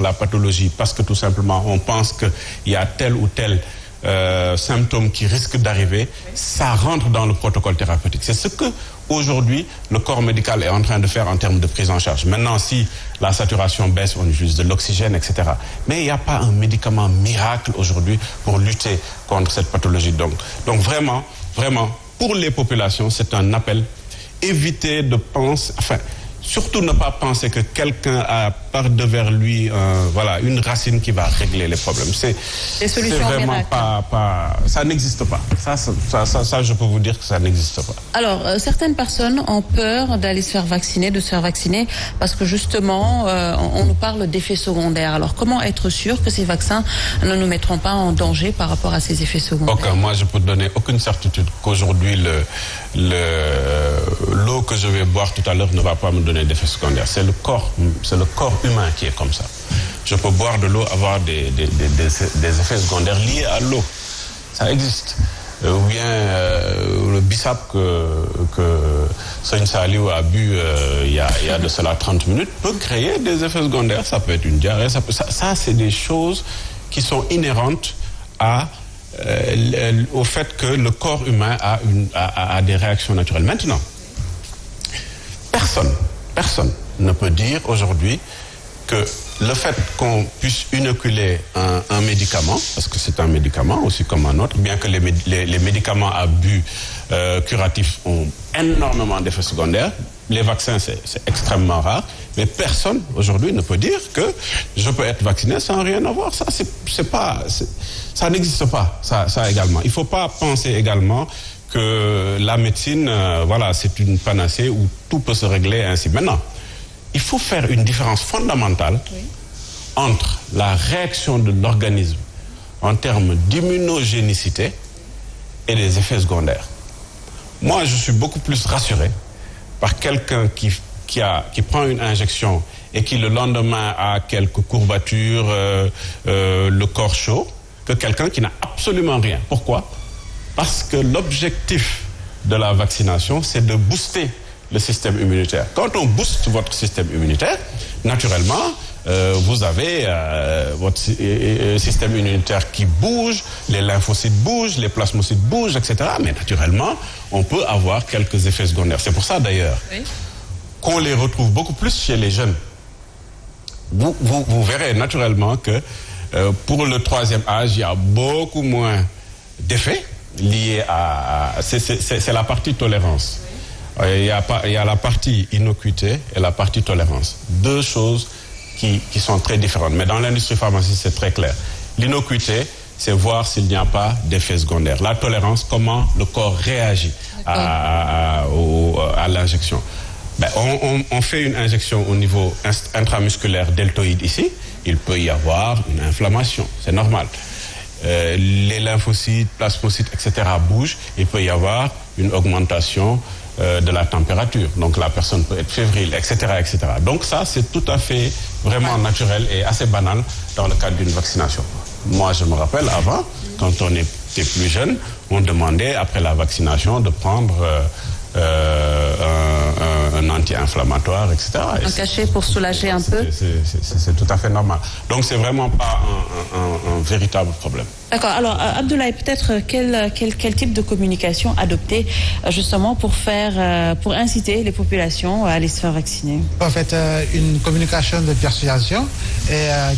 la pathologie parce que tout simplement on pense qu'il y a tel ou tel symptôme qui risque d'arriver, ça rentre dans le protocole thérapeutique. C'est ce que aujourd'hui le corps médical est en train de faire en termes de prise en charge. Maintenant, si la saturation baisse, on utilise de l'oxygène, etc. Mais il n'y a pas un médicament miracle aujourd'hui pour lutter contre cette pathologie. Donc vraiment, pour les populations, c'est un appel. Éviter de penser, surtout ne pas penser que quelqu'un a par devers lui une racine qui va régler les problèmes. C'est vraiment pas ça n'existe pas. Ça, je peux vous dire que ça n'existe pas. Alors, certaines personnes ont peur d'aller se faire vacciner, parce que justement, on nous parle d'effets secondaires. Alors, comment être sûr que ces vaccins ne nous mettront pas en danger par rapport à ces effets secondaires? Moi, je peux donner aucune certitude qu'aujourd'hui l'eau que je vais boire tout à l'heure ne va pas me donner d'effets secondaires. C'est le corps humain qui est comme ça. Je peux boire de l'eau, avoir des effets secondaires liés à l'eau. Ça existe. Ou bien le bissap que Seigne Saliou a bu il y a de cela 30 minutes peut créer des effets secondaires. Ça peut être une diarrhée. Ça c'est des choses qui sont inhérentes au fait que le corps humain a des réactions naturelles. Maintenant, personne ne peut dire aujourd'hui que le fait qu'on puisse inoculer un médicament, parce que c'est un médicament aussi comme un autre, bien que les médicaments à but curatif ont énormément d'effets secondaires, les vaccins c'est extrêmement rare, mais personne aujourd'hui ne peut dire que je peux être vacciné sans rien avoir. Ça n'existe pas, ça également. Il ne faut pas penser également que la médecine, c'est une panacée où tout peut se régler ainsi. Maintenant, il faut faire une différence fondamentale entre la réaction de l'organisme en termes d'immunogénicité et des effets secondaires. Moi, je suis beaucoup plus rassuré par quelqu'un qui prend une injection et qui le lendemain a quelques courbatures, le corps chaud, que quelqu'un qui n'a absolument rien. Pourquoi? Parce que l'objectif de la vaccination, c'est de booster le système immunitaire. Quand on booste votre système immunitaire, naturellement, vous avez votre système immunitaire qui bouge, les lymphocytes bougent, les plasmocytes bougent, etc. Mais naturellement, on peut avoir quelques effets secondaires. C'est pour ça d'ailleurs qu'on les retrouve beaucoup plus chez les jeunes. Vous verrez naturellement que pour le 3e âge, il y a beaucoup moins d'effets liés à... C'est la partie tolérance. Il y a la partie innocuité et la partie tolérance. Deux choses qui sont très différentes. Mais dans l'industrie pharmaceutique, c'est très clair. L'innocuité, c'est voir s'il n'y a pas d'effet secondaire. La tolérance, comment le corps réagit à l'injection. On fait une injection au niveau intramusculaire deltoïde ici. Il peut y avoir une inflammation. C'est normal. Les lymphocytes, plasmocytes, etc. bougent. Il peut y avoir une augmentation de la température. Donc la personne peut être fébrile, etc., etc. Donc ça, c'est tout à fait vraiment naturel et assez banal dans le cadre d'une vaccination. Moi, je me rappelle avant, quand on était plus jeune, on demandait après la vaccination de prendre un anti-inflammatoire, etc. Un cachet pour soulager un peu. C'est tout à fait normal. Donc c'est vraiment pas un véritable problème. D'accord. Alors Abdoulaye, peut-être quel type de communication adopter justement pour inciter les populations à aller se faire vacciner? En fait, une communication de persuasion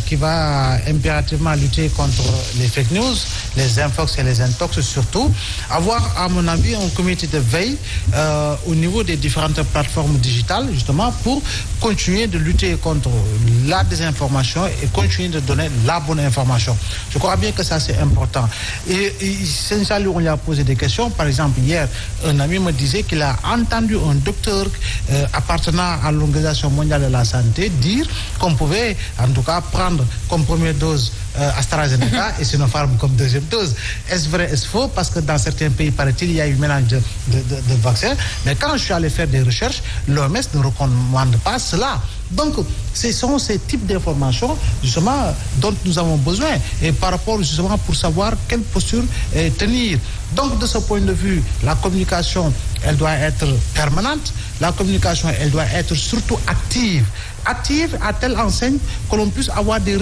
qui va impérativement lutter contre les fake news, les infox et les intox surtout. Avoir, à mon avis, un comité de veille au niveau des différentes plateformes digitales, justement, pour continuer de lutter contre la désinformation et continuer de donner la bonne information. Je crois bien que ça, c'est important. Et c'est ça, on lui a posé des questions. Par exemple, hier, un ami me disait qu'il a entendu un docteur appartenant à l'Organisation mondiale de la santé dire qu'on pouvait, en tout cas, prendre comme première dose AstraZeneca et Sinopharm comme deuxième dose. Est-ce vrai, est-ce faux? Parce que dans certains pays, paraît-il, il y a eu mélange de vaccins. Mais quand je suis allé faire des recherches, l'OMS ne recommande pas cela. Donc, ce sont ces types d'informations, justement, dont nous avons besoin. Et par rapport, justement, pour savoir quelle posture tenir. Donc, de ce point de vue, la communication, elle doit être permanente. La communication, elle doit être surtout active. attire à telle enseigne que l'on puisse avoir des